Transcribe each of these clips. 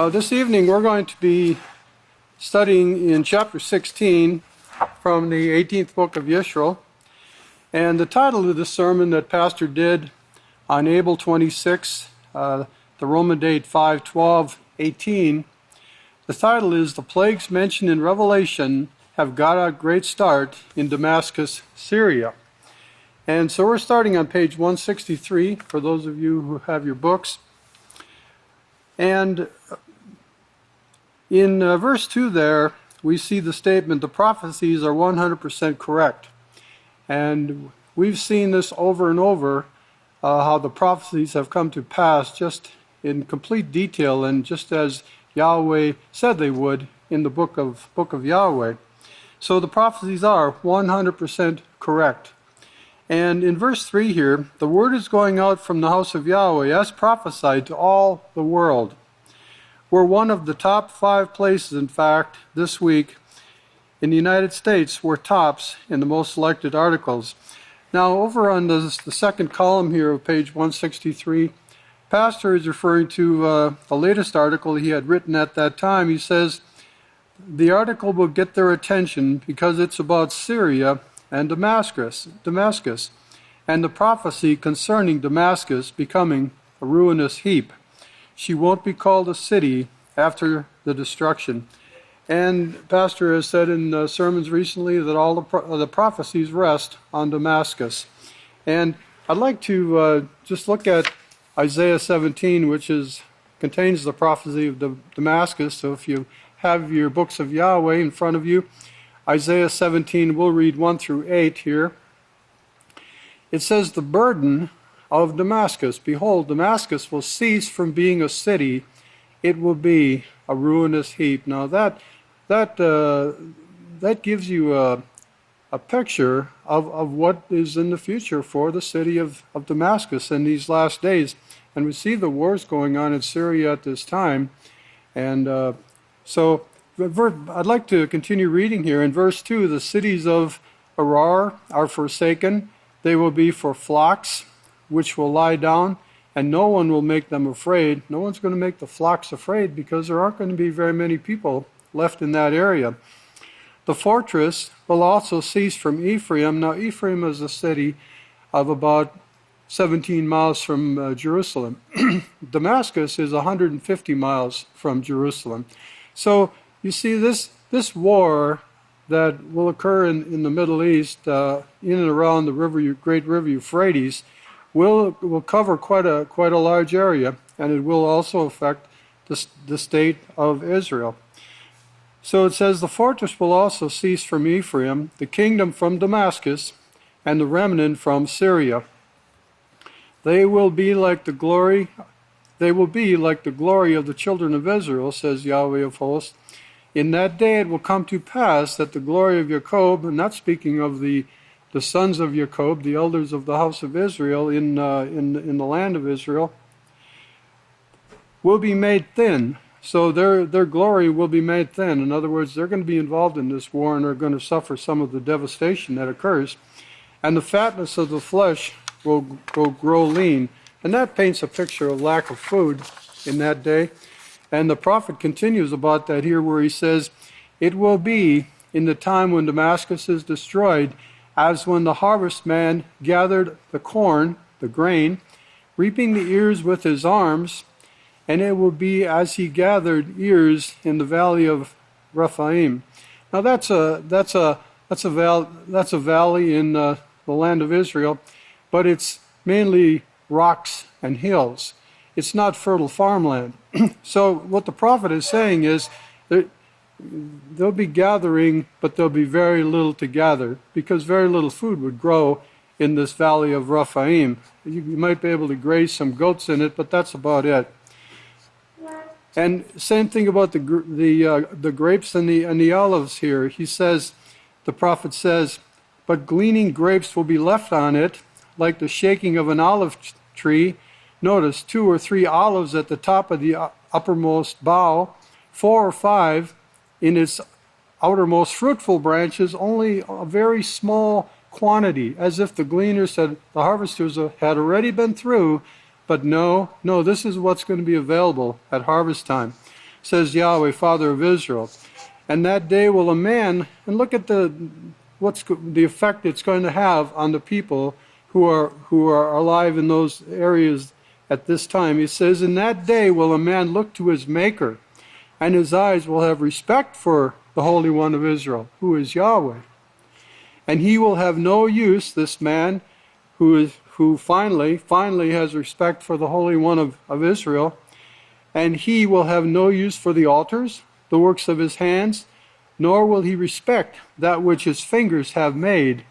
This evening we're going to be studying in chapter 16 from the 18th book of Yisrayl. And the title of the sermon that Pastor did on Abel 26, the Roman date 5/12/18, the title is "The Plagues Mentioned in Revelation Have Got a Great Start in Damascus, Syria." And so we're starting on page 163 for those of you who have your books. And in verse 2 there, we see the statement, the prophecies are 100% correct. And we've seen this over and over, how the prophecies have come to pass just in complete detail and just as Yahweh said they would in the book of Yahweh. So the prophecies are 100% correct. And in verse 3 here, the word is going out from the house of Yahweh as prophesied to all the world. We're one of the top 5 places, in fact, this week in the United States we're tops in the most selected articles. Now, over on the second column here of page 163, Pastor is referring to the latest article he had written at that time. He says, the article will get their attention because it's about Syria and Damascus, and the prophecy concerning Damascus becoming a ruinous heap. She won't be called a city after the destruction. And Pastor has said in sermons recently that all the prophecies rest on Damascus. And I'd like to just look at Isaiah 17, which contains the prophecy of Damascus. So if you have your books of Yahweh in front of you, Isaiah 17, we'll read 1 through 8 here. It says, the burden of Damascus. Behold, Damascus will cease from being a city. It will be a ruinous heap. Now that gives you a picture of what is in the future for the city of Damascus in these last days. And we see the wars going on in Syria at this time. And so I'd like to continue reading here. In verse 2, the cities of Arar are forsaken. They will be for flocks, which will lie down, and no one will make them afraid. No one's going to make the flocks afraid because there aren't going to be very many people left in that area. The fortress will also cease from Ephraim. Now, Ephraim is a city of about 17 miles from Jerusalem. Damascus is 150 miles from Jerusalem. So, you see, this war that will occur in the Middle East, in and around the great river Euphrates, will cover quite a large area, and it will also affect the state of Israel. So it says, the fortress will also cease from Ephraim, the kingdom from Damascus, and the remnant from Syria. They will be like the glory of the children of Israel, says Yahweh of hosts. In that day it will come to pass that the glory of Jacob, and not speaking of the sons of Jacob, the elders of the house of Israel in the land of Israel, will be made thin. So their glory will be made thin. In other words, they're going to be involved in this war and are going to suffer some of the devastation that occurs. And the fatness of the flesh will grow lean. And that paints a picture of lack of food in that day. And the prophet continues about that here where he says, it will be in the time when Damascus is destroyed, as when the harvestman gathered the corn, the grain, reaping the ears with his arms, and it will be as he gathered ears in the valley of Rephaim. Now that's a valley in the land of Israel, but it's mainly rocks and hills. It's not fertile farmland. So what the prophet is saying is that they'll be gathering, but there'll be very little to gather because very little food would grow in this valley of Rephaim. You might be able to graze some goats in it, but that's about it. And same thing about the grapes and the olives here. He says, the prophet says, but gleaning grapes will be left on it, like the shaking of an olive tree. Notice 2 or 3 olives at the top of the uppermost bough, 4 or 5 in its outermost fruitful branches, only a very small quantity, as if the gleaners said, the harvesters had already been through, but no, this is what's going to be available at harvest time. says Yahweh, Father of Israel. And that day will a man, and look at the effect it's going to have on the people who are alive in those areas at this time. He says, in that day will a man look to his Maker, and his eyes will have respect for the Holy One of Israel, who is Yahweh. And he will have no use, this man who finally has respect for the Holy One of Israel, and he will have no use for the altars, the works of his hands, nor will he respect that which his fingers have made,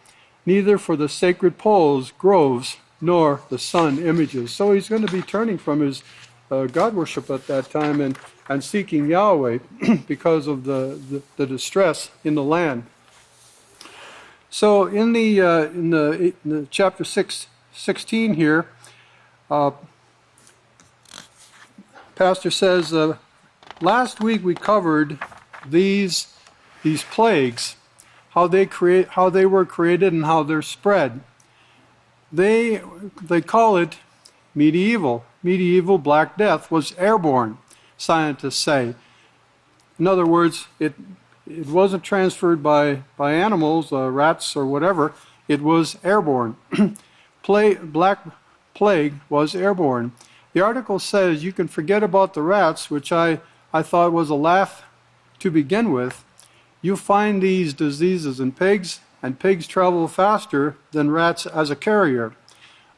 neither for the sacred poles, groves, nor the sun images. So he's going to be turning from his God worship at that time and seeking Yahweh because of the distress in the land. So in the chapter 16 here, Pastor says, last week we covered these plagues, how they were created and how they're spread. They call it medieval. Medieval Black Death was airborne, scientists say. In other words, it wasn't transferred by animals, rats or whatever. It was airborne. Black Plague was airborne. The article says you can forget about the rats, which I thought was a laugh to begin with. You find these diseases in pigs, and pigs travel faster than rats as a carrier.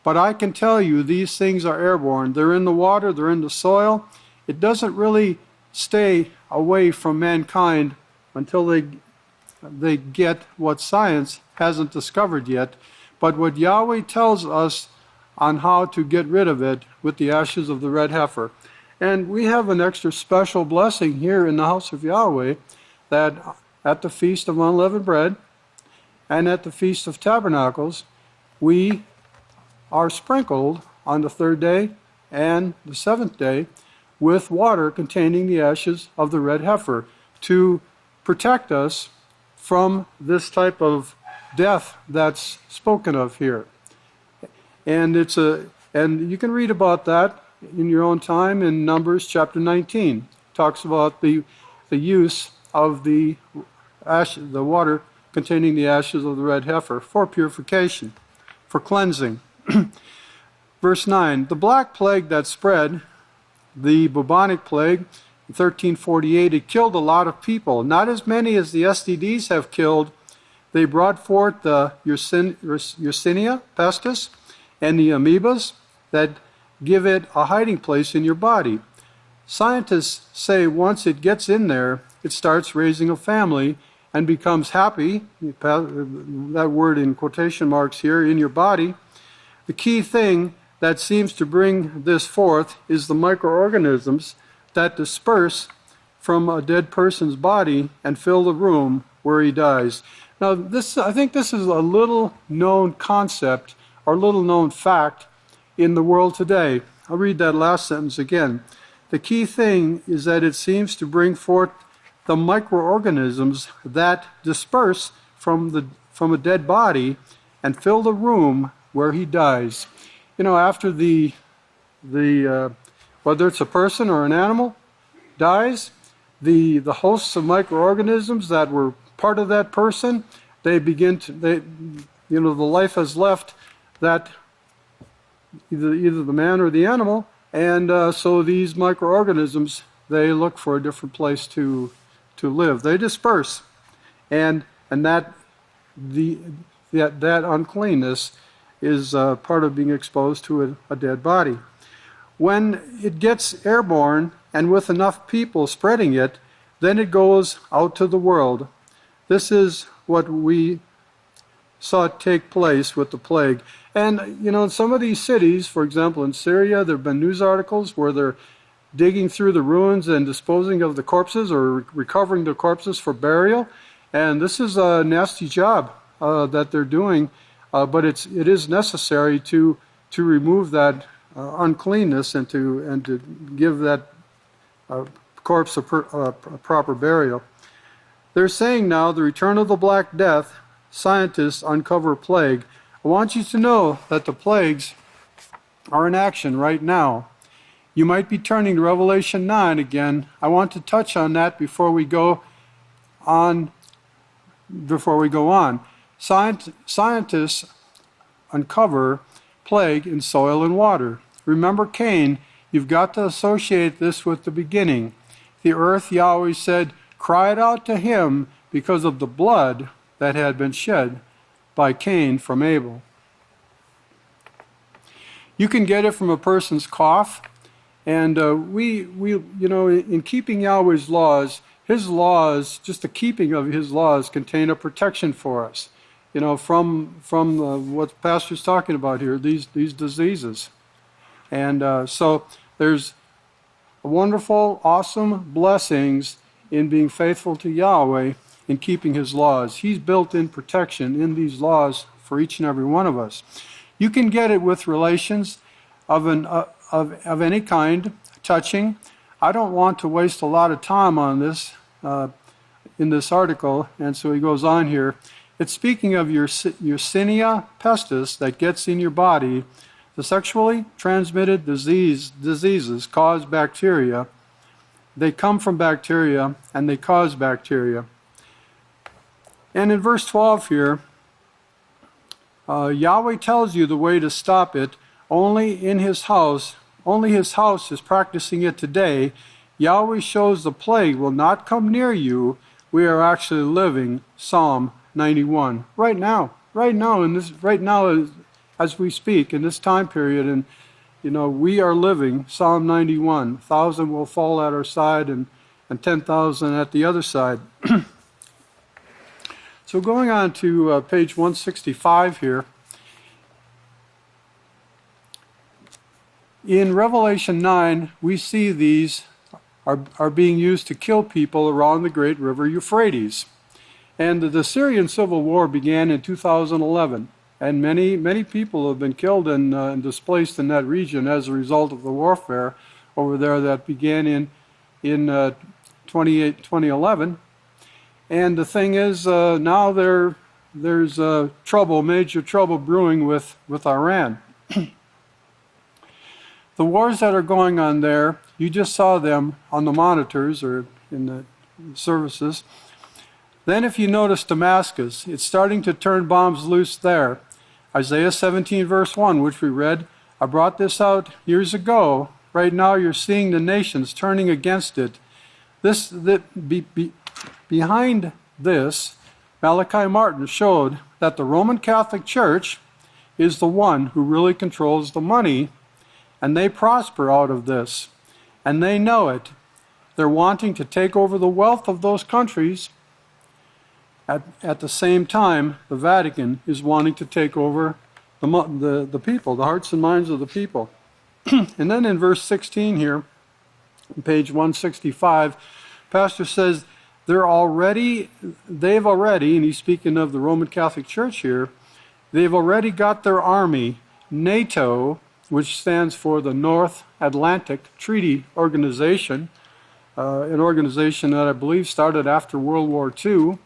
But I can tell you these things are airborne. They're in the water, they're in the soil. It doesn't really stay away from mankind until they get what science hasn't discovered yet. But what Yahweh tells us on how to get rid of it with the ashes of the red heifer. And we have an extra special blessing here in the House of Yahweh, that at the Feast of Unleavened Bread and at the Feast of Tabernacles, we are sprinkled on the third day and the seventh day with water containing the ashes of the red heifer to protect us from this type of death that's spoken of here. And and you can read about that in your own time in Numbers chapter 19. It talks about the use of the water containing the ashes of the red heifer for purification, for cleansing. Verse 9, the black plague that spread, the bubonic plague, in 1348, it killed a lot of people. Not as many as the STDs have killed. They brought forth the Yersinia pestis and the amoebas that give it a hiding place in your body. Scientists say once it gets in there, it starts raising a family and becomes happy, that word in quotation marks here, in your body. The key thing that seems to bring this forth is the microorganisms that disperse from a dead person's body and fill the room where he dies. Now, I think this is a little known concept or little known fact in the world today. I'll read that last sentence again. The key thing is that it seems to bring forth the microorganisms that disperse from a dead body and fill the room where he dies. You know, after whether it's a person or an animal dies, the hosts of microorganisms that were part of that person, the life has left that either the man or the animal, and so these microorganisms, they look for a different place to live. They disperse, and that uncleanness is part of being exposed to a dead body. When it gets airborne and with enough people spreading it, then it goes out to the world. This is what we saw take place with the plague. And, you know, in some of these cities, for example, in Syria, there have been news articles where they're digging through the ruins and disposing of the corpses or recovering the corpses for burial. And this is a nasty job that they're doing, but it is necessary to remove that uncleanness and to give that corpse a proper burial. They're saying now the return of the Black Death, scientists uncover plague. I want you to know that the plagues are in action right now. You might be turning to Revelation 9 again. I want to touch on that before we go on. Scientists uncover plague in soil and water. Remember Cain, you've got to associate this with the beginning. The earth, Yahweh said, cried out to him because of the blood that had been shed by Cain from Abel. You can get it from a person's cough, and we in keeping Yahweh's laws, his laws, just the keeping of his laws contain a protection for us, from what the pastor's talking about here, these diseases. And so there's wonderful, awesome blessings in being faithful to Yahweh and keeping his laws. He's built in protection in these laws for each and every one of us. You can get it with relations of any kind, touching. I don't want to waste a lot of time on this in this article, and so he goes on here. It's speaking of your Yersinia pestis that gets in your body. The sexually transmitted diseases cause bacteria. They come from bacteria, and they cause bacteria. And in verse 12 here, Yahweh tells you the way to stop it. Only his house is practicing it today. Yahweh shows the plague will not come near you. We are actually living Psalm 91 right now as we speak in this time period, and we are living Psalm 91. 1,000 will fall at our side and 10,000 at the other side. So going on to page 165 here. In Revelation 9, we see these are being used to kill people around the great river Euphrates. And the Syrian civil war began in 2011. And many people have been killed and displaced in that region as a result of the warfare over there that began in 2011. And the thing is, now there's major trouble brewing with Iran. The wars that are going on there, you just saw them on the monitors or in the services. Then if you notice Damascus, it's starting to turn bombs loose there. Isaiah 17 verse 1, which we read, I brought this out years ago. Right now you're seeing the nations turning against it. Behind this, Malachi Martin showed that the Roman Catholic Church is the one who really controls the money, and they prosper out of this. And they know it. They're wanting to take over the wealth of those countries. At the same time, the Vatican is wanting to take over the people, the hearts and minds of the people. And then in verse 16 here, on page 165, Pastor says, they've already, and he's speaking of the Roman Catholic Church here, they've already got their army, NATO, which stands for the North Atlantic Treaty Organization, an organization that I believe started after World War II.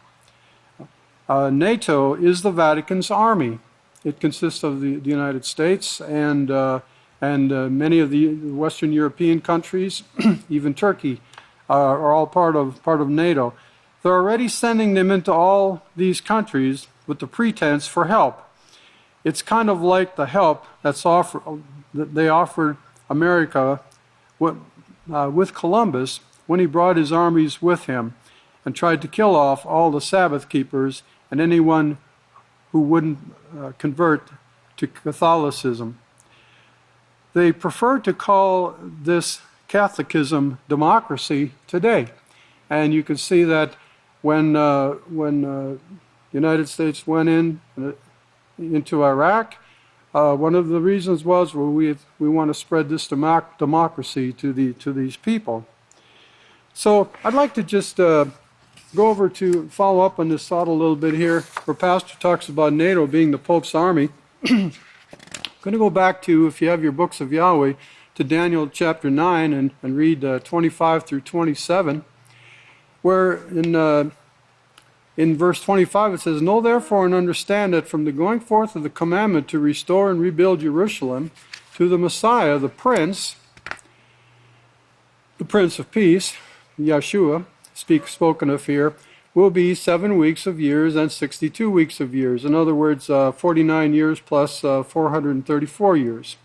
NATO is the Vatican's army. It consists of the United States and many of the Western European countries, even Turkey, are all part of NATO. They're already sending them into all these countries with the pretense for help. It's kind of like the help that they offered America with Columbus when he brought his armies with him and tried to kill off all the Sabbath keepers and anyone who wouldn't convert to Catholicism. They prefer to call this Catholicism democracy today. And you can see that when the United States went into Iraq, one of the reasons was we want to spread this democracy to these people. So I'd like to just go over to follow up on this thought a little bit here, where Pastor talks about NATO being the Pope's army. I'm going to go back to, if you have your books of Yahweh, to Daniel chapter 9 and read 25 through 27, where in verse 25 it says, Know therefore and understand that from the going forth of the commandment to restore and rebuild Jerusalem to the Messiah, the Prince, The Prince of Peace, Yeshua, spoken of here, will be 7 weeks of years and 62 weeks of years. In other words, 49 years plus 434 years.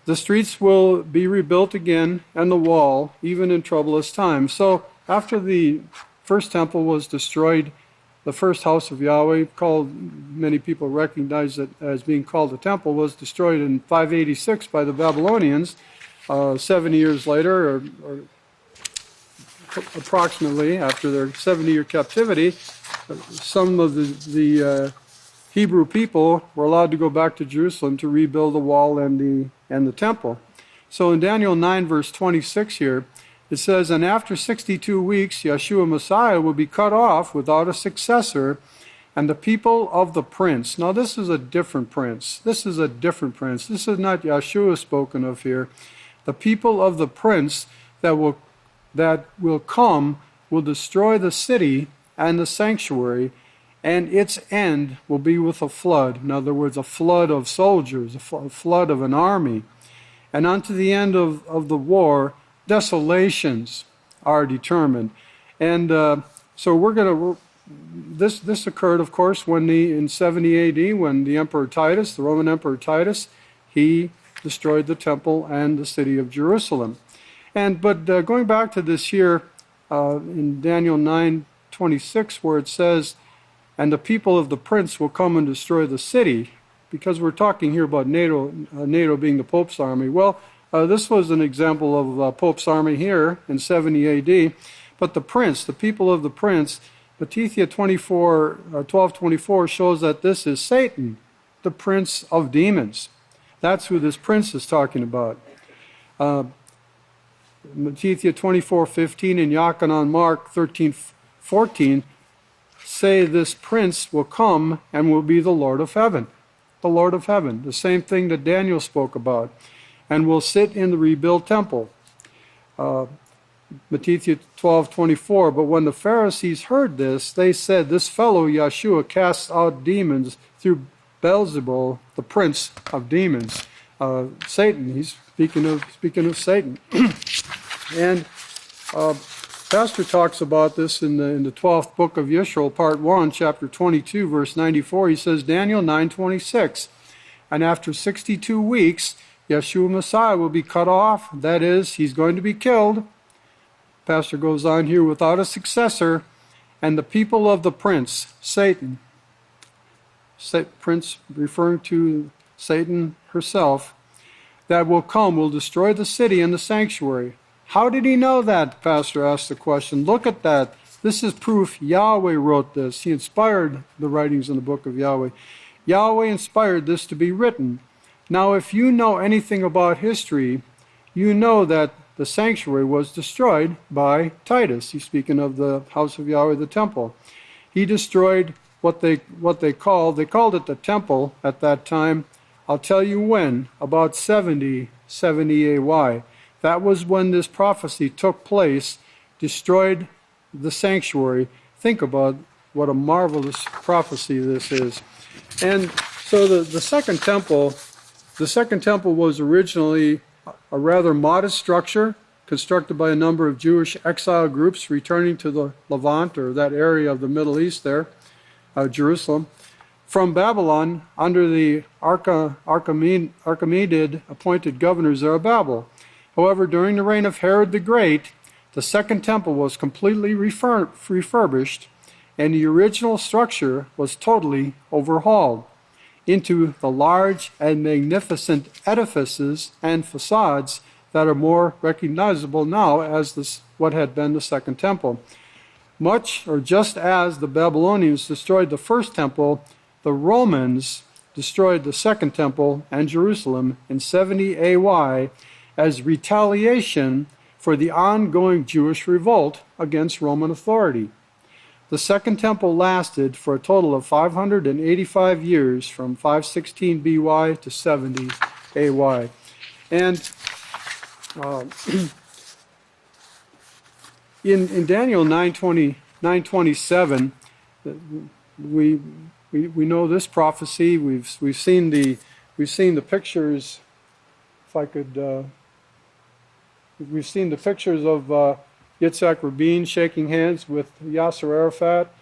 The streets will be rebuilt again, and the wall, even in troublous times. So after the first temple was destroyed, the first house of Yahweh, many people recognize it as being called the temple, was destroyed in 586 by the Babylonians. 70 years later, or approximately after their 70-year captivity, some of the Hebrew people were allowed to go back to Jerusalem to rebuild the wall and the temple. So in Daniel 9 verse 26 here, it says, "And after 62 weeks, Yeshua Messiah will be cut off without a successor, and the people of the prince." Now this is a different prince. This is a different prince. This is not Yeshua spoken of here. The people of the prince that will come will destroy the city and the sanctuary, and its end will be with a flood. In other words, a flood of soldiers, a flood of an army. And unto the end of the war, desolations are determined. And so this occurred, of course, in 70 AD, when the Emperor Titus, the Roman Emperor Titus, he destroyed the temple and the city of Jerusalem. But going back to this here in Daniel 9:26, where it says, "And the people of the prince will come and destroy the city," because we're talking here about NATO being the Pope's army. Well, this was an example of Pope's army here in 70 AD. But the prince, the people of the prince, Matthew 12:24 shows that this is Satan, the prince of demons. That's who this prince is talking about. Matthew 24:15 and Yachanan Mark 13:14 say this prince will come and will be the Lord of heaven. The Lord of heaven, the same thing that Daniel spoke about, and will sit in the rebuilt temple. Matthew 12:24, "But when the Pharisees heard this, they said, This fellow Yeshua casts out demons through Beelzebul, the prince of demons." Satan, he's speaking of Satan. And Pastor talks about this in the 12th book of Yisrayl, part 1, chapter 22, verse 94. He says, Daniel 9:26, "And after 62 weeks, Yeshua Messiah will be cut off." That is, he's going to be killed. Pastor goes on here, "without a successor, and the people of the prince," Satan, prince referring to Satan herself, "that will come will destroy the city and the sanctuary." How did he know that? Pastor asked the question. Look at that. This is proof Yahweh wrote this. He inspired the writings in the book of Yahweh. Yahweh inspired this to be written. Now, if you know anything about history, you know that the sanctuary was destroyed by Titus. He's speaking of the house of Yahweh, the temple. He destroyed what they called it the temple at that time. I'll tell you when, about 70 AY. That was when this prophecy took place, destroyed the sanctuary. Think about what a marvelous prophecy this is. And so the second temple was originally a rather modest structure constructed by a number of Jewish exile groups returning to the Levant, or that area of the Middle East there, Jerusalem, from Babylon under the Archimedes appointed governor Zerubbabel. However, during the reign of Herod the Great, the second temple was completely refurbished, and the original structure was totally overhauled into the large and magnificent edifices and facades that are more recognizable now as what had been the second temple. Much, or just as the Babylonians destroyed the first temple, the Romans destroyed the second temple and Jerusalem in 70 AY as retaliation for the ongoing Jewish revolt against Roman authority. The second temple lasted for a total of 585 years, from 516 BY to 70 AY. And in Daniel 9:27, we know this prophecy. We've seen the pictures. If I could we've seen the pictures of Yitzhak Rabin shaking hands with Yasser Arafat,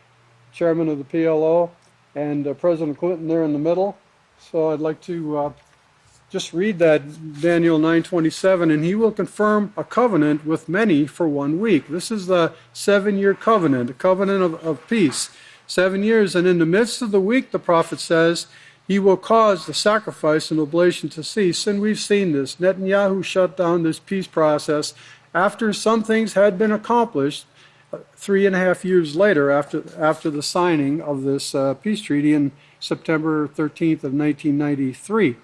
chairman of the PLO, and President Clinton there in the middle. So I'd like to just read that, Daniel 9:27, and he will confirm a covenant with many for 1 week. This is the 7-year covenant, a covenant of peace. 7 years, and in the midst of the week, the prophet says, he will cause the sacrifice and oblation to cease. And we've seen this. Netanyahu shut down this peace process after some things had been accomplished 3.5 years later after the signing of this peace treaty in September 13th of 1993.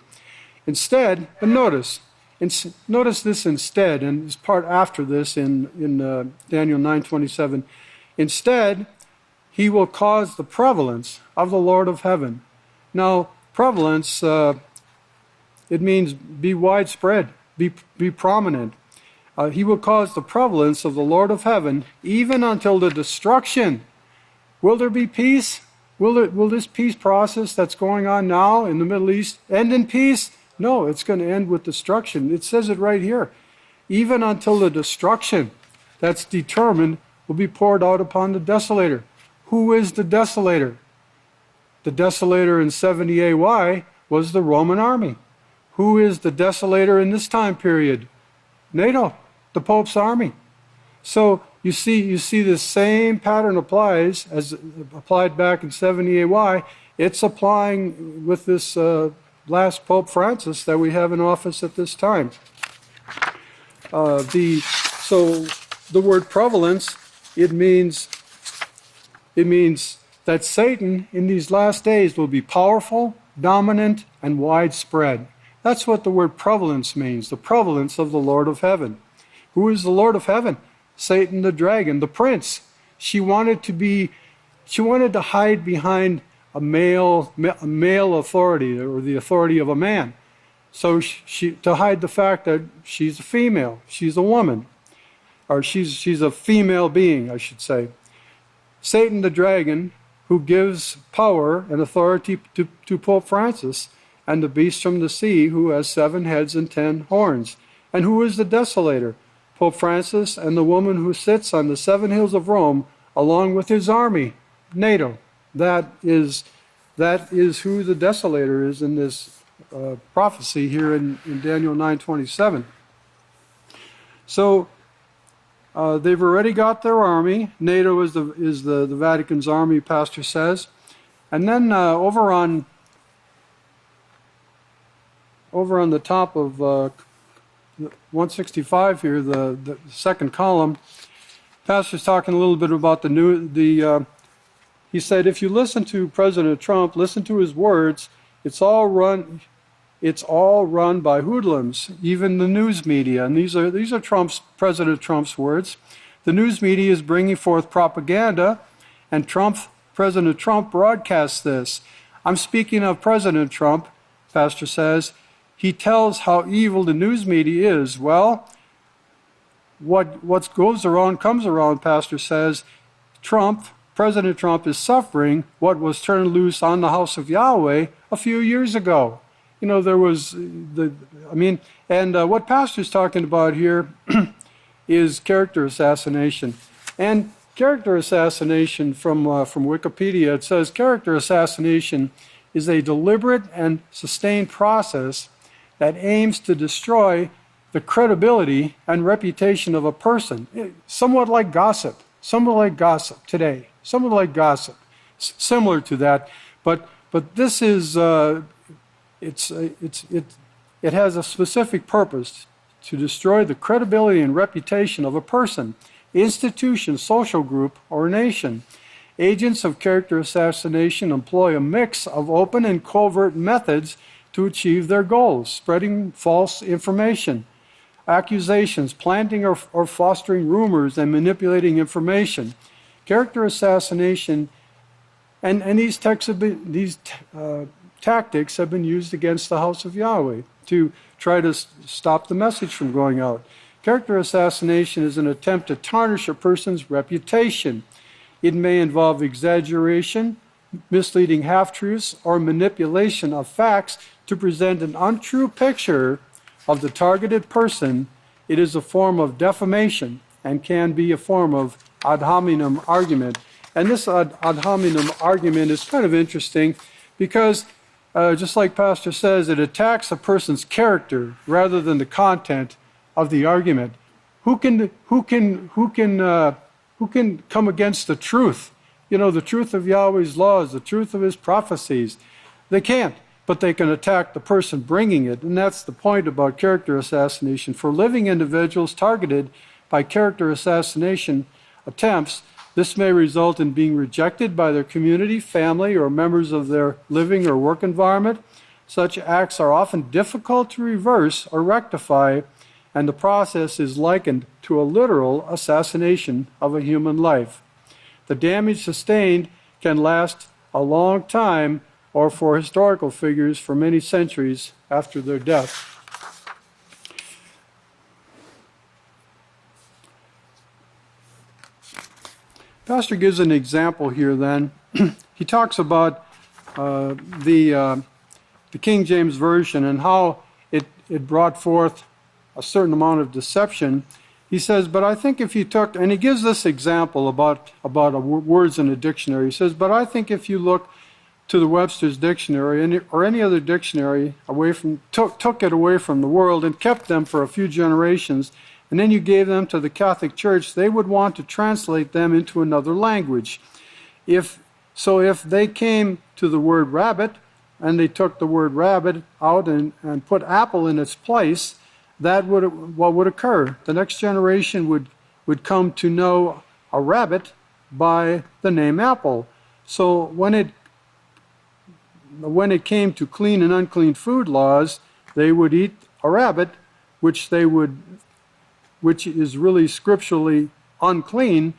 Instead, but notice this instead, and it's part after this in Daniel 9:27. Instead, he will cause the prevalence of the Lord of heaven. Now, prevalence, it means be widespread, be prominent. He will cause the prevalence of the Lord of heaven even until the destruction. Will there be peace? Will this peace process that's going on now in the Middle East end in peace? No, it's going to end with destruction. It says it right here. Even until the destruction that's determined will be poured out upon the desolator. Who is the desolator? The desolator in 70 AY was the Roman army. Who is the desolator in this time period? NATO, the Pope's army. So you see the same pattern applies as applied back in 70 AY. It's applying with this last Pope Francis that we have in office at this time. So the word prevalence, it means that Satan in these last days will be powerful, dominant, and widespread. That's what the word prevalence means, the prevalence of the Lord of heaven. Who is the Lord of heaven? Satan the dragon, the prince. She wanted to hide behind a male authority, or the authority of a man. So to hide the fact that she's a female, she's a woman, or she's a female being, I should say. Satan the dragon, who gives power and authority to Pope Francis, and the beast from the sea, who has 7 heads and 10 horns. And who is the desolator? Pope Francis and the woman who sits on the 7 hills of Rome, along with his army, NATO. That is who the desolator is in this prophecy here in Daniel 9:27. So they've already got their army. NATO is the Vatican's army, pastor says. And then over on the top of 165 here, the second column, pastor's talking a little bit about he said, if you listen to President Trump, listen to his words, it's all run by hoodlums, even the news media. And these are President Trump's words. The news media is bringing forth propaganda, and President Trump broadcasts this. I'm speaking of President Trump, pastor says. He tells how evil the news media is. Well, what goes around comes around, pastor says. President Trump is suffering what was turned loose on the House of Yahweh a few years ago. You know, there was what pastor's talking about here is character assassination. And character assassination from Wikipedia, it says character assassination is a deliberate and sustained process that aims to destroy the credibility and reputation of a person. Somewhat like gossip today. Somewhat like gossip, similar to that, but this is it has a specific purpose to destroy the credibility and reputation of a person, institution, social group, or nation. Agents of character assassination employ a mix of open and covert methods to achieve their goals, spreading false information, accusations, planting or fostering rumors, and manipulating information. Character assassination, and these tactics have been used against the House of Yahweh to try to stop the message from going out. Character assassination is an attempt to tarnish a person's reputation. It may involve exaggeration, misleading half-truths, or manipulation of facts to present an untrue picture of the targeted person it is a form of defamation and can be a form of ad hominem argument. And this ad hominem argument is kind of interesting because, just like Pastor says, it attacks a person's character rather than the content of the argument. Who can come against the truth? You know, the truth of Yahweh's laws, the truth of His prophecies. They can't, but they can attack the person bringing it. And that's the point about character assassination. For living individuals targeted by character assassination attempts, this may result in being rejected by their community, family, or members of their living or work environment. Such acts are often difficult to reverse or rectify, and the process is likened to a literal assassination of a human life. The damage sustained can last a long time, or for historical figures, for many centuries after their death. Pastor gives an example here then. He talks about the King James Version and how it brought forth a certain amount of deception. He says, but I think if you took, and he gives this example about words in a dictionary. He says, but I think if you look to the Webster's Dictionary or any other dictionary took it away from the world and kept them for a few generations, and then you gave them to the Catholic Church, they would want to translate them into another language. If they came to the word rabbit and they took the word rabbit out and put apple in its place, what would occur? The next generation would come to know a rabbit by the name apple. So when it came to clean and unclean food laws, they would eat a rabbit, which is really scripturally unclean,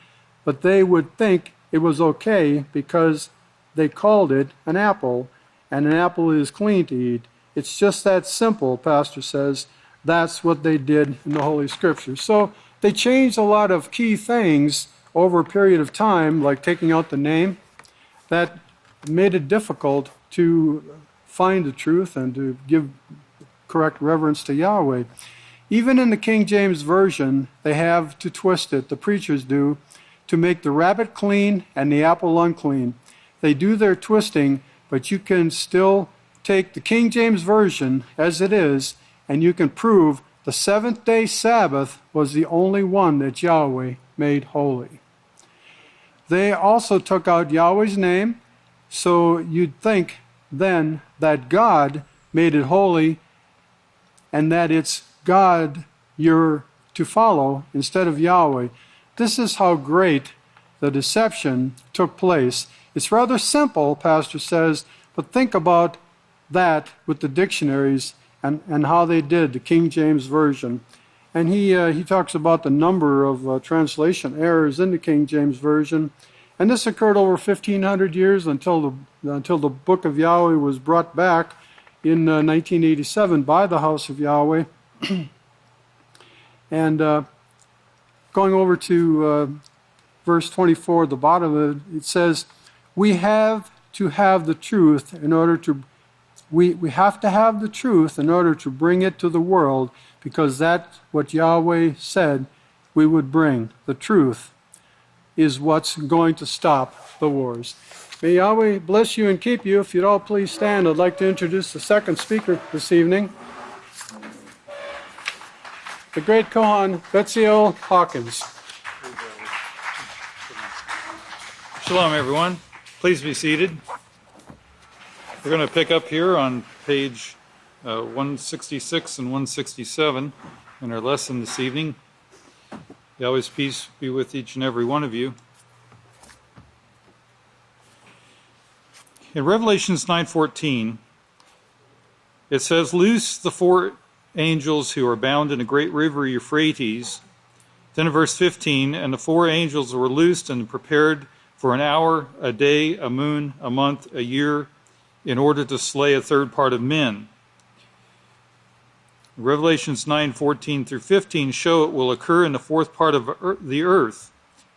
but they would think it was okay because they called it an apple, and an apple is clean to eat. It's just that simple, Pastor says. That's what they did in the Holy Scriptures. So they changed a lot of key things over a period of time, like taking out the name, that made it difficult to find the truth and to give correct reverence to Yahweh. Even in the King James Version, they have to twist it, the preachers do, to make the rabbit clean and the apple unclean. They do their twisting, but you can still take the King James Version as it is, and you can prove the seventh-day Sabbath was the only one that Yahweh made holy. They also took out Yahweh's name, so you'd think then that God made it holy and that it's God you're to follow instead of Yahweh. This is how great the deception took place. It's rather simple, Pastor says, but think about that with the dictionaries and how they did the King James Version. And he talks about the number of translation errors in the King James Version. And this occurred over 1,500 years until the Book of Yahweh was brought back in 1987 by the House of Yahweh. And going over to verse 24, the bottom of it says, we have to have the truth in order to we have to have the truth in order to bring it to the world, because that's what Yahweh said we would bring. The truth is what's going to stop the wars. May Yahweh bless you and keep you. If you'd all please stand, I'd like to introduce the second speaker this evening, the great Kohan Betziel Hawkins. Shalom, everyone. Please be seated. We're going to pick up here on page 166 and 167 in our lesson this evening. Yahweh's peace be with each and every one of you. In Revelations 9:14, it says, "Loose the 4 angels who are bound in a great river Euphrates." Then in verse 15, "And the 4 angels were loosed and prepared for an hour, a day, a moon, a month, a year, in order to slay a third part of men." Revelations 9:14 through 15 show it will occur in the 4th part of the earth.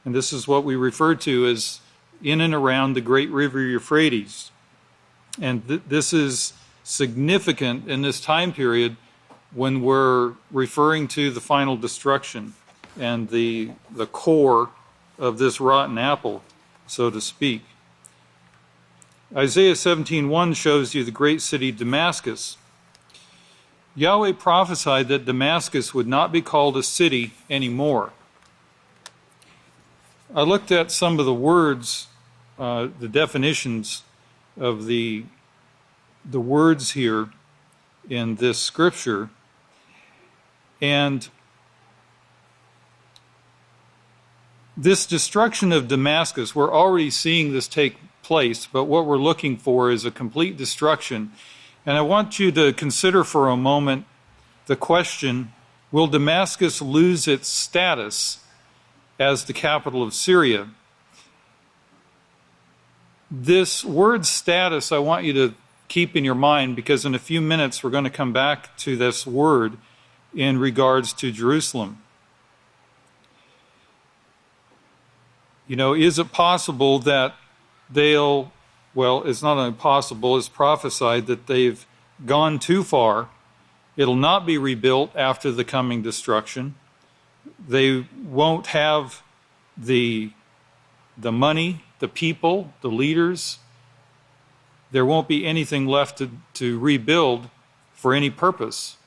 And this is what we refer to as in and around the great river Euphrates. And this is significant in this time period when we're referring to the final destruction and the core of this rotten apple, so to speak. Isaiah 17:1 shows you the great city Damascus. Yahweh prophesied that Damascus would not be called a city anymore. I looked at some of the words, the definitions of the words here in this scripture, and this destruction of Damascus, we're already seeing this take place, but what we're looking for is a complete destruction. And I want you to consider for a moment the question, will Damascus lose its status as the capital of Syria? This word status I want you to keep in your mind, because in a few minutes we're going to come back to this word in regards to Jerusalem. You know, is it possible that it's not only possible, it's prophesied that they've gone too far. It'll not be rebuilt after the coming destruction. They won't have the money, the people, the leaders. There won't be anything left to rebuild for any purpose.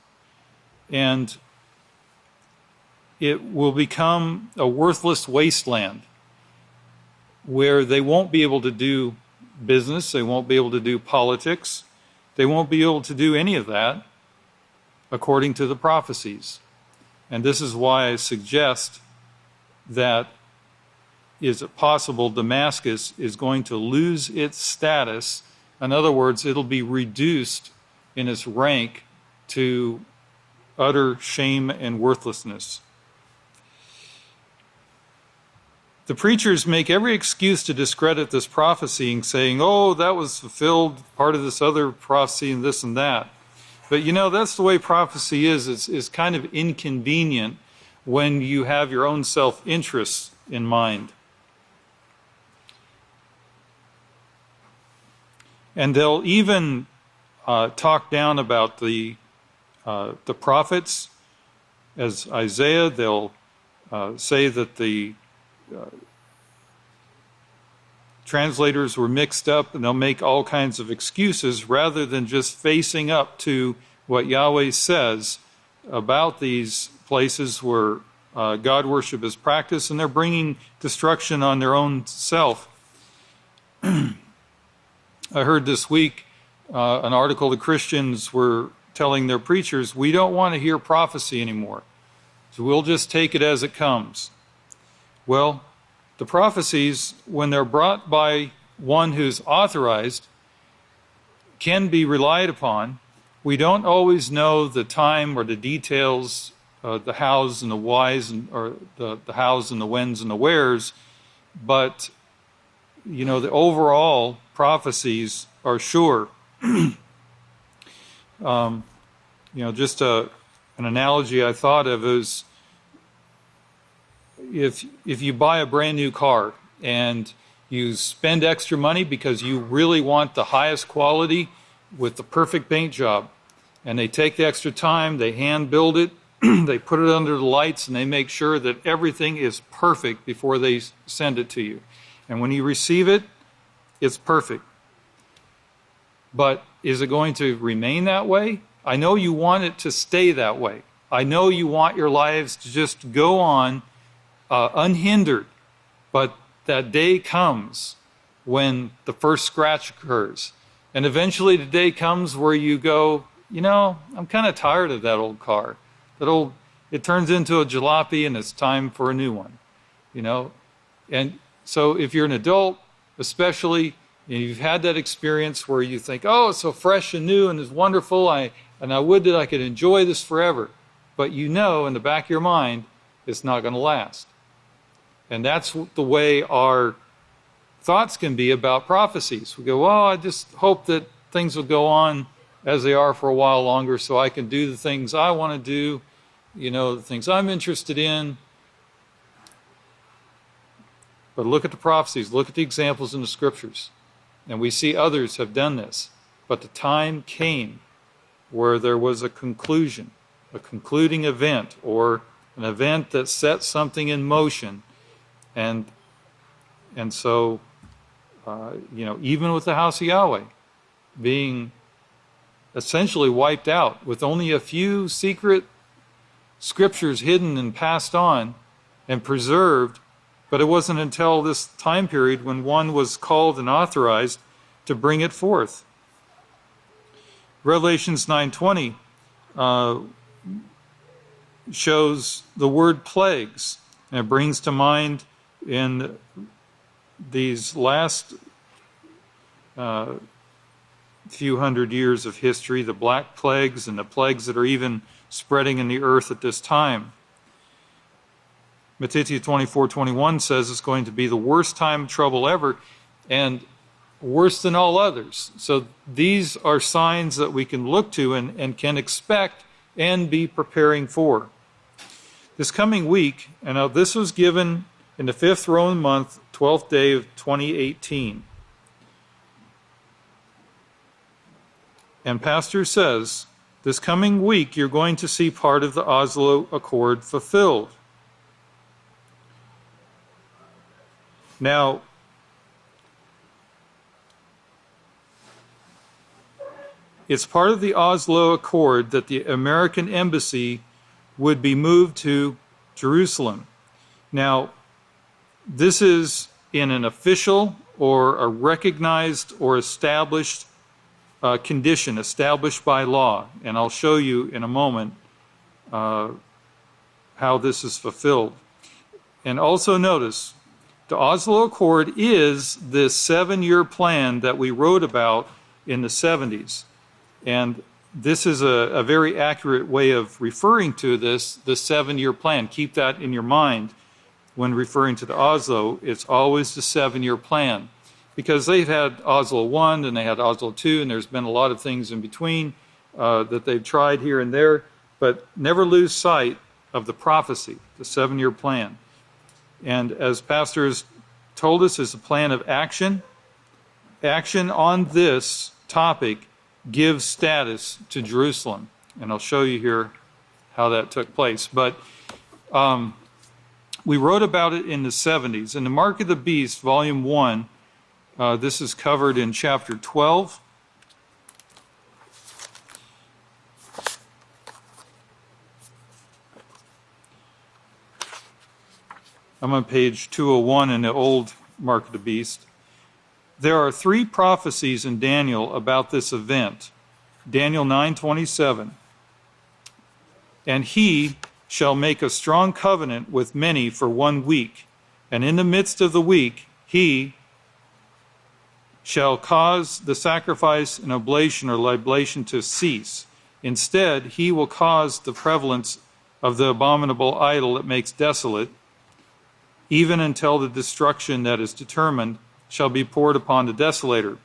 And it will become a worthless wasteland where they won't be able to do business, they won't be able to do politics, they won't be able to do any of that according to the prophecies. And this is why I suggest that is it possible Damascus is going to lose its status. In other words, it'll be reduced in its rank to utter shame and worthlessness. The preachers make every excuse to discredit this prophecy, saying, oh, that was fulfilled, part of this other prophecy and this and that. But you know, that's the way prophecy is. It's kind of inconvenient when you have your own self-interest in mind. And they'll even talk down about the prophets. As Isaiah, they'll say that the translators were mixed up, and they'll make all kinds of excuses rather than just facing up to what Yahweh says about these places where God worship is practiced, and they're bringing destruction on their own self. I heard this week an article the Christians were telling their preachers, we don't want to hear prophecy anymore, so we'll just take it as it comes. Well, the prophecies, when they're brought by one who's authorized, can be relied upon. We don't always know the time or the details, the hows and the whys, or the hows and the whens and the wheres, but you know, the overall prophecies are sure. Just an analogy I thought of is, if you buy a brand new car and you spend extra money because you really want the highest quality with the perfect paint job, and they take the extra time, they hand build it, they put it under the lights, and they make sure that everything is perfect before they send it to you. And when you receive it, it's perfect. But is it going to remain that way? I know you want it to stay that way. I know you want your lives to just go on unhindered, but that day comes when the first scratch occurs. And eventually the day comes where you go, you know, I'm kind of tired of that old car. It turns into a jalopy and it's time for a new one, you know. And so if you're an adult, especially, and you've had that experience where you think, oh, it's so fresh and new and it's wonderful, I would that I could enjoy this forever. But you know in the back of your mind, it's not going to last. And that's the way our thoughts can be about prophecies. We go, well, I just hope that things will go on as they are for a while longer so I can do the things I want to do, you know, the things I'm interested in. But look at the prophecies, look at the examples in the scriptures. And we see others have done this. But the time came where there was a conclusion. a concluding event, or an event that sets something in motion. And so, even with the House of Yahweh being essentially wiped out, with only a few secret scriptures hidden and passed on and preserved, but it wasn't until this time period when one was called and authorized to bring it forth. Revelations 9:20 shows the word plagues, and it brings to mind in these last few hundred years of history, the black plagues and the plagues that are even spreading in the earth at this time. Matthew 24:21 says it's going to be the worst time of trouble ever, and worse than all others. So these are signs that we can look to and can expect and be preparing for. This coming week, and now this was given in the 5th Roman month, 12th day of 2018. And Pastor says, this coming week you're going to see part of the Oslo Accord fulfilled. Now, it's part of the Oslo Accord that the American embassy would be moved to Jerusalem. Now, this is in an official or a recognized or established condition, established by law. And I'll show you in a moment how this is fulfilled. And also notice, the Oslo Accord is this 7-year plan that we wrote about in the 70s. And this is a very accurate way of referring to this, the 7-year plan. Keep that in your mind when referring to the Oslo. It's always the 7-year plan, because they've had Oslo 1 and they had Oslo 2, and there's been a lot of things in between that they've tried here and there, but never lose sight of the prophecy, the 7-year plan. And as pastors told us, is a plan of action. Action on this topic gives status to Jerusalem. And I'll show you here how that took place. But we wrote about it in the 70s. In the Mark of the Beast, Volume 1, this is covered in chapter 12. I'm on page 201 in the old Mark of the Beast. There are 3 prophecies in Daniel about this event. Daniel 9:27. And he shall make a strong covenant with many for 1 week, and in the midst of the week he shall cause the sacrifice and oblation or libation to cease. Instead, he will cause the prevalence of the abominable idol that makes desolate, even until the destruction that is determined shall be poured upon the desolator.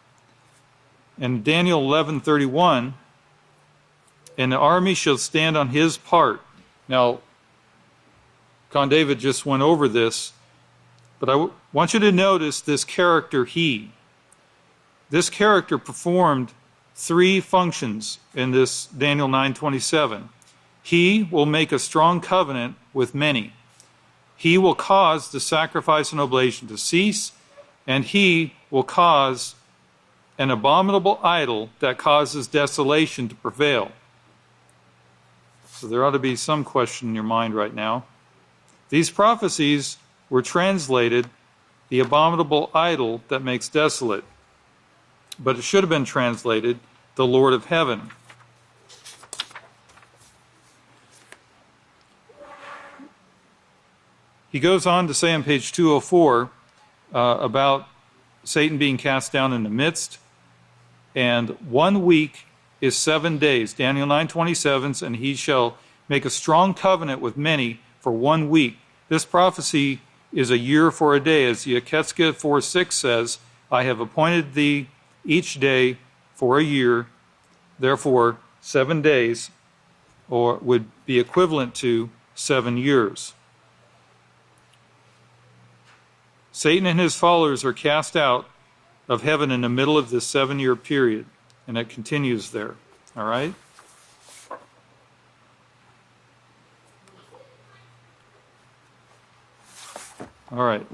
And Daniel 11:31, and the army shall stand on his part. Now, Con David just went over this, but I want you to notice this character, he. This character performed 3 functions in this Daniel 9:27. He will make a strong covenant with many. He will cause the sacrifice and oblation to cease, and he will cause an abominable idol that causes desolation to prevail. So there ought to be some question in your mind right now. These prophecies were translated, the abominable idol that makes desolate. But it should have been translated, the Lord of heaven. He goes on to say on page 204 about Satan being cast down in the midst. And 1 week is 7 days. Daniel 9:27, and he shall make a strong covenant with many for 1 week. This prophecy is a year for a day. As Yeketskeh 4:6 says, I have appointed thee each day for a year. Therefore, 7 days or would be equivalent to 7 years. Satan and his followers are cast out of heaven in the middle of this 7-year period, and it continues there. All right? All right.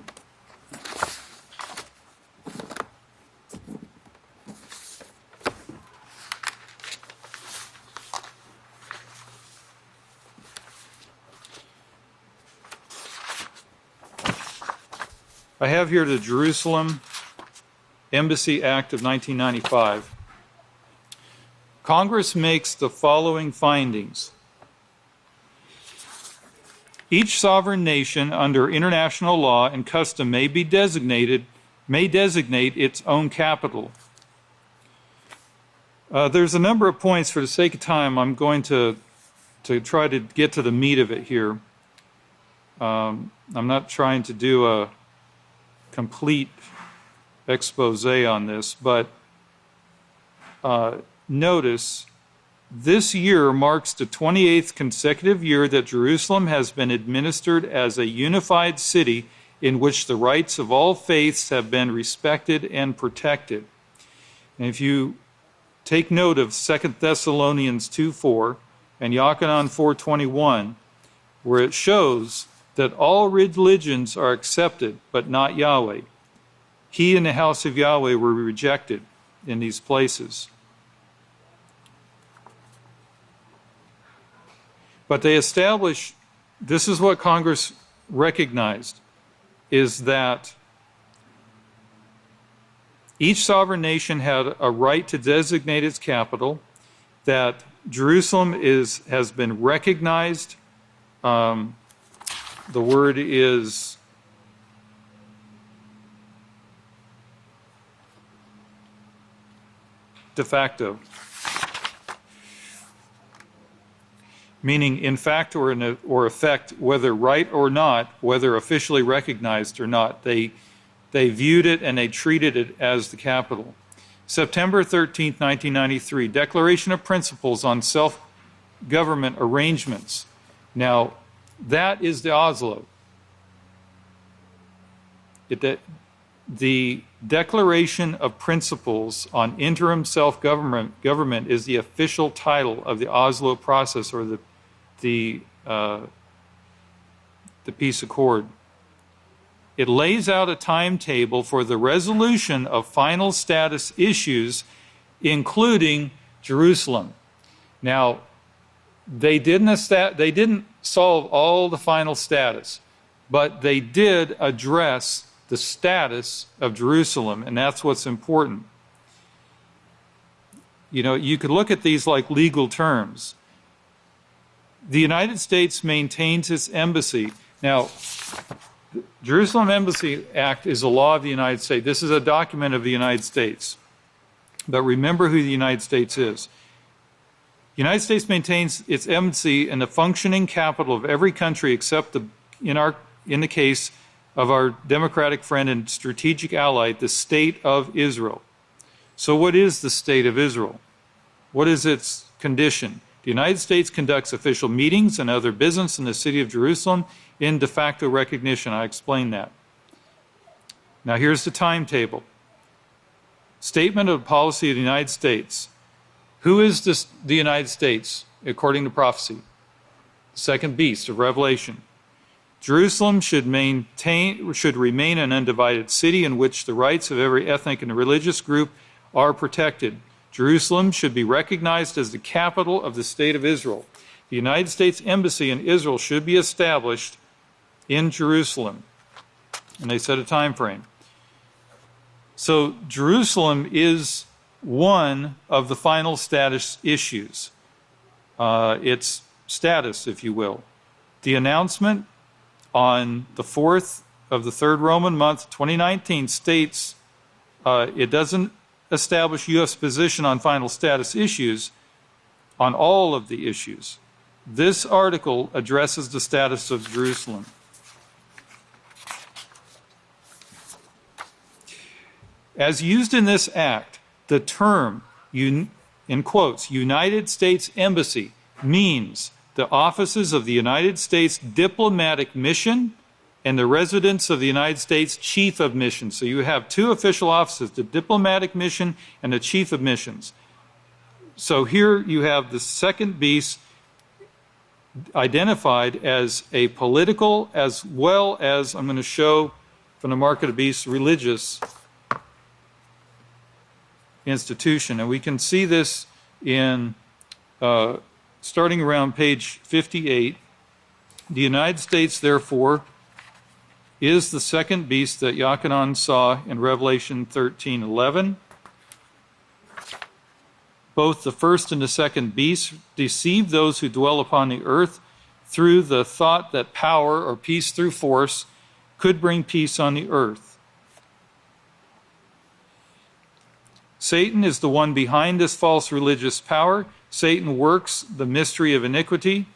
I have here the Jerusalem Embassy Act of 1995. Congress makes the following findings. Each sovereign nation under international law and custom may designate its own capital. There's a number of points. For the sake of time, I'm going to try to get to the meat of it here. I'm not trying to do a complete expose on this, but notice this year marks the 28th consecutive year that Jerusalem has been administered as a unified city in which the rights of all faiths have been respected and protected. And if you take note of 2 Thessalonians 2:4 and Yochanan 4:21, where it shows that all religions are accepted, but not Yahweh. He and the House of Yahweh were rejected in these places. But they established, this is what Congress recognized, is that each sovereign nation had a right to designate its capital, that Jerusalem has been recognized. The word is de facto, meaning in fact or effect, whether right or not, whether officially recognized or not. They viewed it and they treated it as the capital. September 13th, 1993, Declaration of Principles on Self-Government Arrangements. Now, that is the Oslo. The Declaration of Principles on Interim Self-Government is the official title of the Oslo process, or the peace accord. It lays out a timetable for the resolution of final status issues, including Jerusalem. Now, they didn't solve all the final status, but they did address the status of Jerusalem, and that's what's important. You know, you could look at these like legal terms. The United States maintains its embassy. Now, the Jerusalem Embassy Act is a law of the United States. This is a document of the United States. But remember who the United States is. The United States maintains its embassy in the functioning capital of every country except in the case of our democratic friend and strategic ally, the State of Israel. So what is the State of Israel? What is its condition? The United States conducts official meetings and other business in the city of Jerusalem in de facto recognition. I explained that. Now here's the timetable. Statement of policy of the United States. Who is the United States, according to prophecy? The second beast of Revelation. Jerusalem should remain an undivided city in which the rights of every ethnic and religious group are protected. Jerusalem should be recognized as the capital of the State of Israel. The United States Embassy in Israel should be established in Jerusalem. And they set a time frame. So Jerusalem is one of the final status issues. Its status, if you will. The announcement on the 4th of the 3rd Roman month, 2019, states it doesn't establish U.S. position on final status issues, on all of the issues. This article addresses the status of Jerusalem. As used in this act, the term, in quotes, United States Embassy means the offices of the United States Diplomatic Mission and the residence of the United States Chief of Missions. So you have two official offices, the Diplomatic Mission and the Chief of Missions. So here you have the second beast. identified as a political as well as, I'm going to show from the mark of the beast, religious institution. And we can see this in starting around page 58. The United States, therefore, is the second beast that Yochanan saw in Revelation 13:11. Both the first and the second beast deceive those who dwell upon the earth through the thought that power or peace through force could bring peace on the earth. Satan is the one behind this false religious power. Satan works the mystery of iniquity,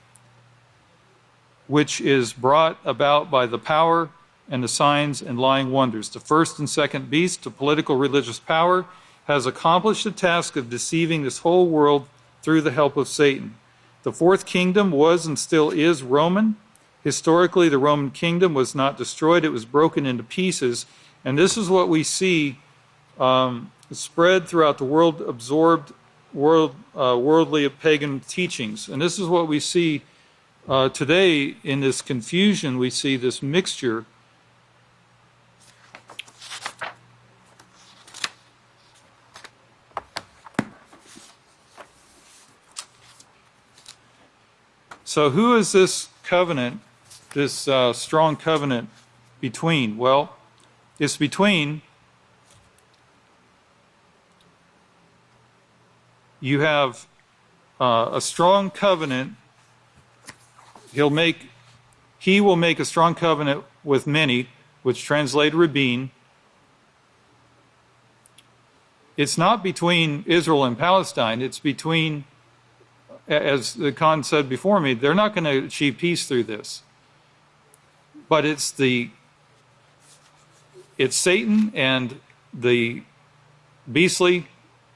which is brought about by the power and the signs and lying wonders. The first and second beast, the political religious power, has accomplished the task of deceiving this whole world through the help of Satan. The fourth kingdom was and still is Roman. Historically, the Roman kingdom was not destroyed. It was broken into pieces. And this is what we see spread throughout the world, absorbed worldly pagan teachings. And this is what we see today in this confusion. We see this mixture. So who is this covenant, this strong covenant between? Well, it's between, you have a strong covenant. He will make a strong covenant with many, which translate Rabin. It's not between Israel and Palestine. It's between, as the Khan said before me, they're not going to achieve peace through this. But it's Satan and the beastly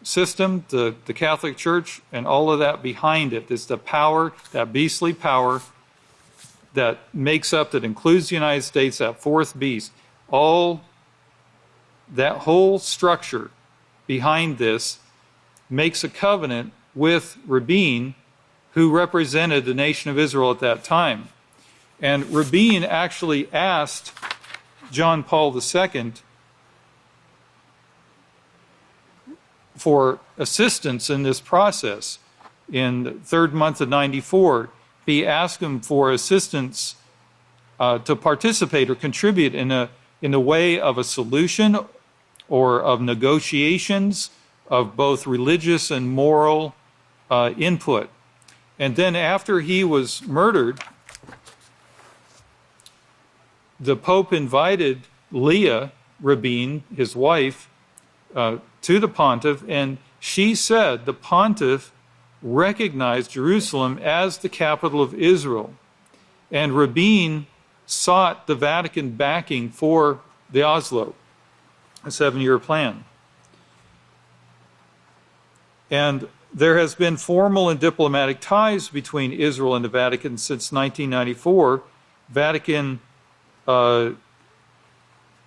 system, the Catholic Church, and all of that behind it. It's the power, that beastly power that makes up, that includes the United States, that fourth beast. All that whole structure behind this makes a covenant with Rabin, who represented the nation of Israel at that time. And Rabin actually asked John Paul II for assistance in this process. In the third month of 94, he asked him for assistance to participate or contribute in the way of a solution or of negotiations of both religious and moral input. And then after he was murdered, the Pope invited Leah Rabin, his wife, to the pontiff, and she said the pontiff recognized Jerusalem as the capital of Israel. And Rabin sought the Vatican backing for the Oslo, a 7-year plan. And there has been formal and diplomatic ties between Israel and the Vatican since 1994. Vatican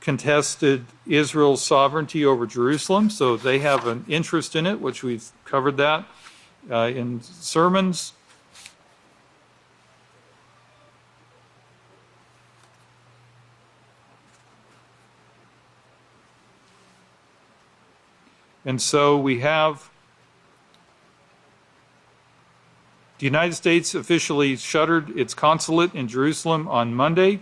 contested Israel's sovereignty over Jerusalem, so they have an interest in it, which we've covered that in sermons. And so we have the United States officially shuttered its consulate in Jerusalem on Monday,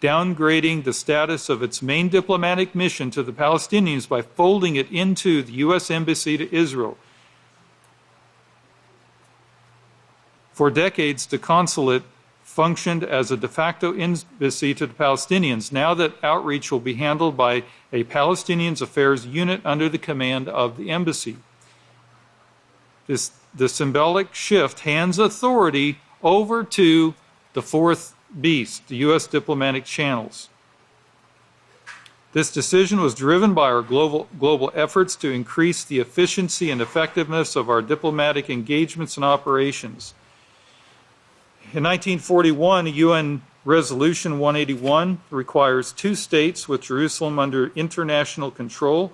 downgrading the status of its main diplomatic mission to the Palestinians by folding it into the U.S. Embassy to Israel. For decades, the consulate functioned as a de facto embassy to the Palestinians. Now that outreach will be handled by a Palestinians Affairs unit under the command of the embassy. The symbolic shift hands authority over to the fourth beast, the U.S. diplomatic channels. This decision was driven by our global efforts to increase the efficiency and effectiveness of our diplomatic engagements and operations. In 1941, UN Resolution 181 requires 2 states with Jerusalem under international control.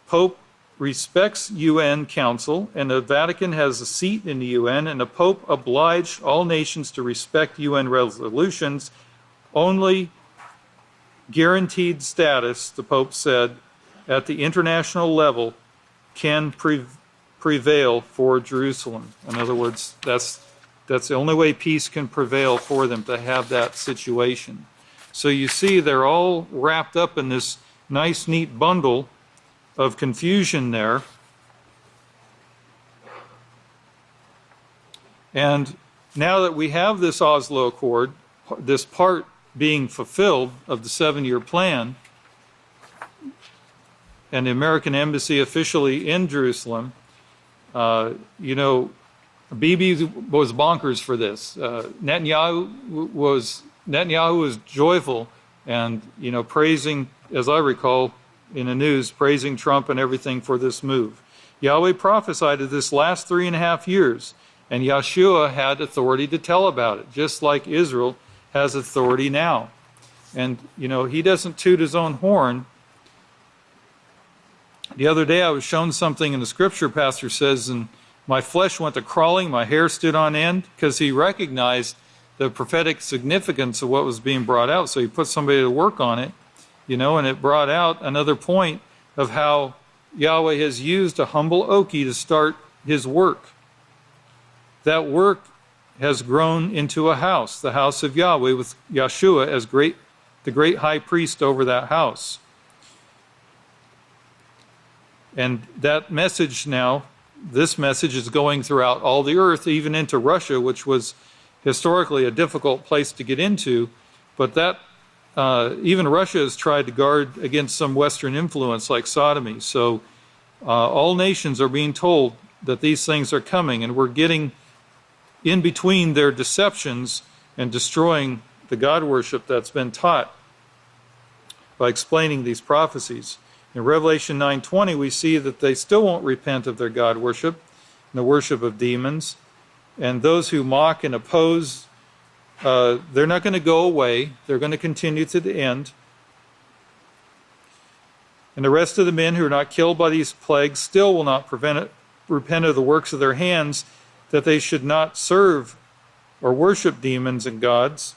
Pope respects UN Council, and the Vatican has a seat in the UN, and the Pope obliged all nations to respect UN resolutions. Only guaranteed status, the Pope said, at the international level can prevail for Jerusalem. In other words, that's the only way peace can prevail for them, to have that situation. So you see, they're all wrapped up in this nice, neat bundle of confusion there. And now that we have this Oslo Accord, this part being fulfilled of the 7-year plan, and the American embassy officially in Jerusalem, Bibi was bonkers for this. Netanyahu was joyful and, praising, as I recall in the news, praising Trump and everything for this move. Yahweh prophesied of this last 3.5 years, and Yeshua had authority to tell about it, just like Israel has authority now. And, he doesn't toot his own horn. The other day I was shown something in the scripture, pastor says, and my flesh went to crawling, my hair stood on end, because he recognized the prophetic significance of what was being brought out. So he put somebody to work on it, and it brought out another point of how Yahweh has used a humble Oki to start his work. That work has grown into a house, the house of Yahweh, with Yeshua as the great high priest over that house. And that message now, this message is going throughout all the earth, even into Russia, which was historically a difficult place to get into. But that even Russia has tried to guard against some Western influence like sodomy. So all nations are being told that these things are coming, and we're getting in between their deceptions and destroying the God worship that's been taught by explaining these prophecies. In Revelation 9:20, we see that they still won't repent of their God worship and the worship of demons. And those who mock and oppose, they're not going to go away. They're going to continue to the end. And the rest of the men who are not killed by these plagues still will not repent of the works of their hands, that they should not serve or worship demons and gods.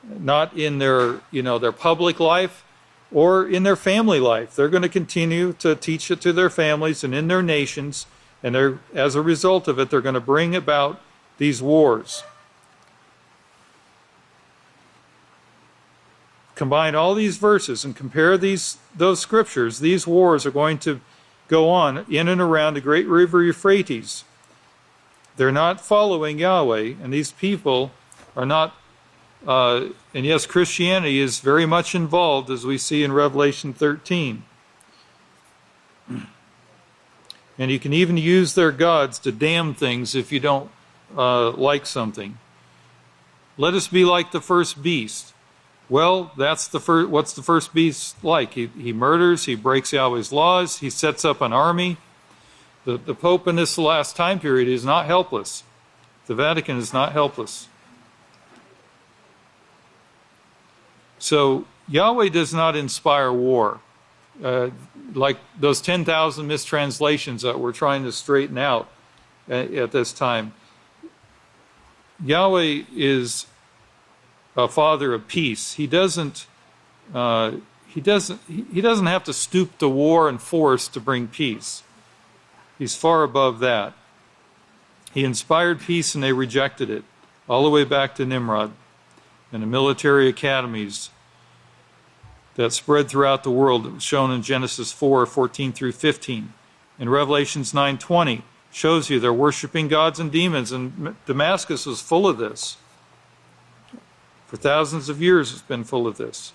Not in their, their public life or in their family life. They're going to continue to teach it to their families and in their nations, and as a result of it, they're going to bring about these wars. Combine all these verses and compare those scriptures. These wars are going to go on in and around the great river Euphrates. They're not following Yahweh, and these people are not. And yes, Christianity is very much involved, as we see in Revelation 13. And you can even use their gods to damn things if you don't like something. Let us be like the first beast. Well, that's what's the first beast like? He murders, he breaks Yahweh's laws, he sets up an army. The Pope in this last time period is not helpless. The Vatican is not helpless. So Yahweh does not inspire war. Like those 10,000 mistranslations that we're trying to straighten out at this time. Yahweh is a father of peace. He doesn't have to stoop to war and force to bring peace. He's far above that. He inspired peace and they rejected it, all the way back to Nimrod and the military academies that spread throughout the world. It was shown in Genesis 4:14 through 15. In Revelations 9:20, shows you they're worshiping gods and demons, and Damascus was full of this. For thousands of years it's been full of this.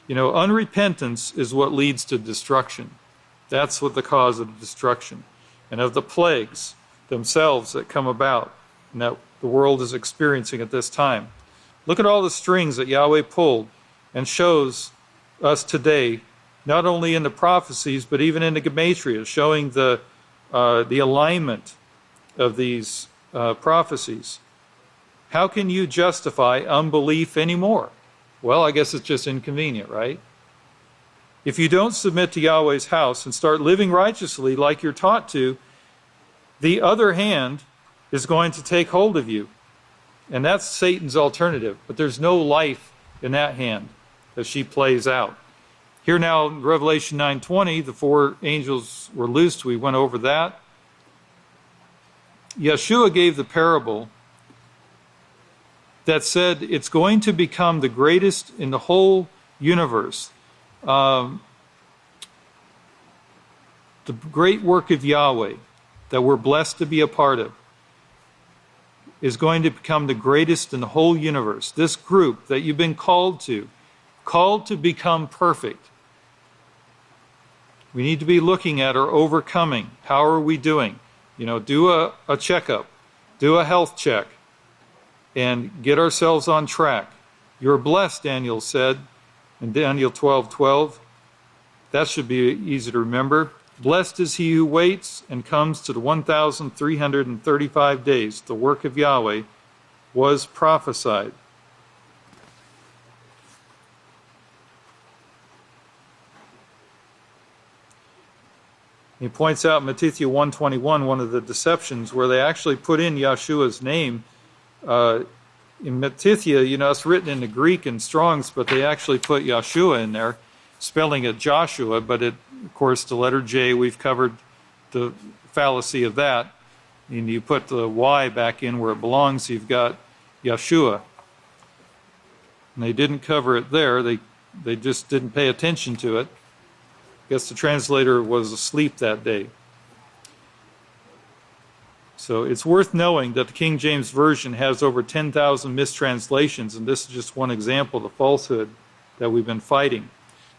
Unrepentance is what leads to destruction. That's what the cause of destruction. And of the plagues themselves that come about, and that the world is experiencing at this time. Look at all the strings that Yahweh pulled and shows us today, not only in the prophecies, but even in the Gematria, showing the alignment of these prophecies. How can you justify unbelief anymore? Well, I guess it's just inconvenient, right? If you don't submit to Yahweh's house and start living righteously like you're taught to, the other hand is going to take hold of you. And that's Satan's alternative. But there's no life in that hand as she plays out. Here now in Revelation 9:20, the 4 angels were loosed. We went over that. Yeshua gave the parable that said it's going to become the greatest in the whole universe. The great work of Yahweh that we're blessed to be a part of is going to become the greatest in the whole universe. This group that you've been called to become perfect. We need to be looking at our overcoming. How are we doing? Do a checkup, do a health check, and get ourselves on track. You're blessed, Daniel said in Daniel 12:12. That should be easy to remember. Blessed is he who waits and comes to the 1,335 days. The work of Yahweh was prophesied. He points out in Matthew 1:21, one of the deceptions, where they actually put in Yeshua's name. In Matthew, it's written in the Greek and Strong's, but they actually put Yeshua in there, spelling it Joshua, but of course, the letter J, we've covered the fallacy of that. And you put the Y back in where it belongs, you've got Yeshua. And they didn't cover it there. They just didn't pay attention to it. I guess the translator was asleep that day. So it's worth knowing that the King James Version has over 10,000 mistranslations, and this is just one example of the falsehood that we've been fighting.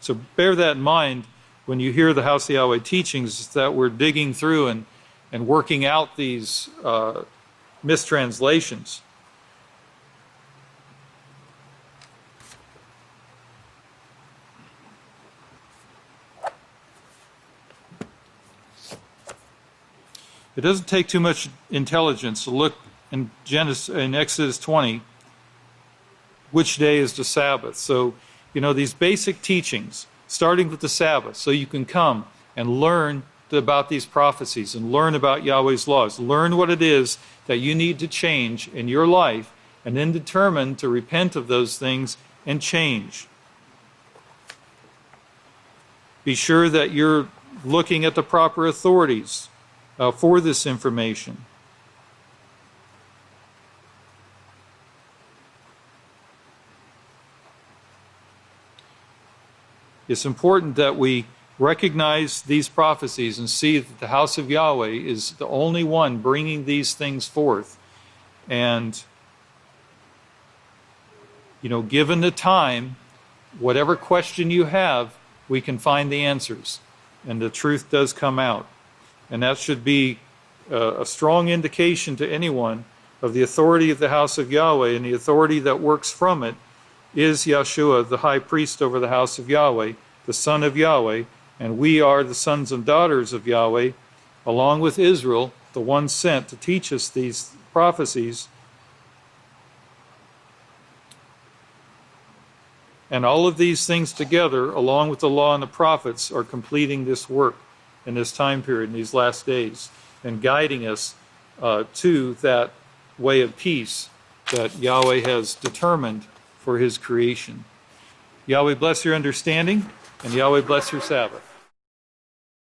So bear that in mind when you hear the House of Yahweh teachings, that we're digging through and working out these mistranslations. It doesn't take too much intelligence to look in Exodus 20, which day is the Sabbath. So, these basic teachings, starting with the Sabbath, so you can come and learn about these prophecies and learn about Yahweh's laws. Learn what it is that you need to change in your life, and then determine to repent of those things and change. Be sure that you're looking at the proper authorities for this information. It's important that we recognize these prophecies and see that the house of Yahweh is the only one bringing these things forth. And, given the time, whatever question you have, we can find the answers. And the truth does come out. And that should be a strong indication to anyone of the authority of the house of Yahweh, and the authority that works from it is Yeshua, the high priest over the house of Yahweh, the son of Yahweh, and we are the sons and daughters of Yahweh, along with Israel, the one sent to teach us these prophecies. And all of these things together, along with the law and the prophets, are completing this work in this time period, in these last days, and guiding us to that way of peace that Yahweh has determined for his creation. Yahweh bless your understanding, and Yahweh bless your Sabbath.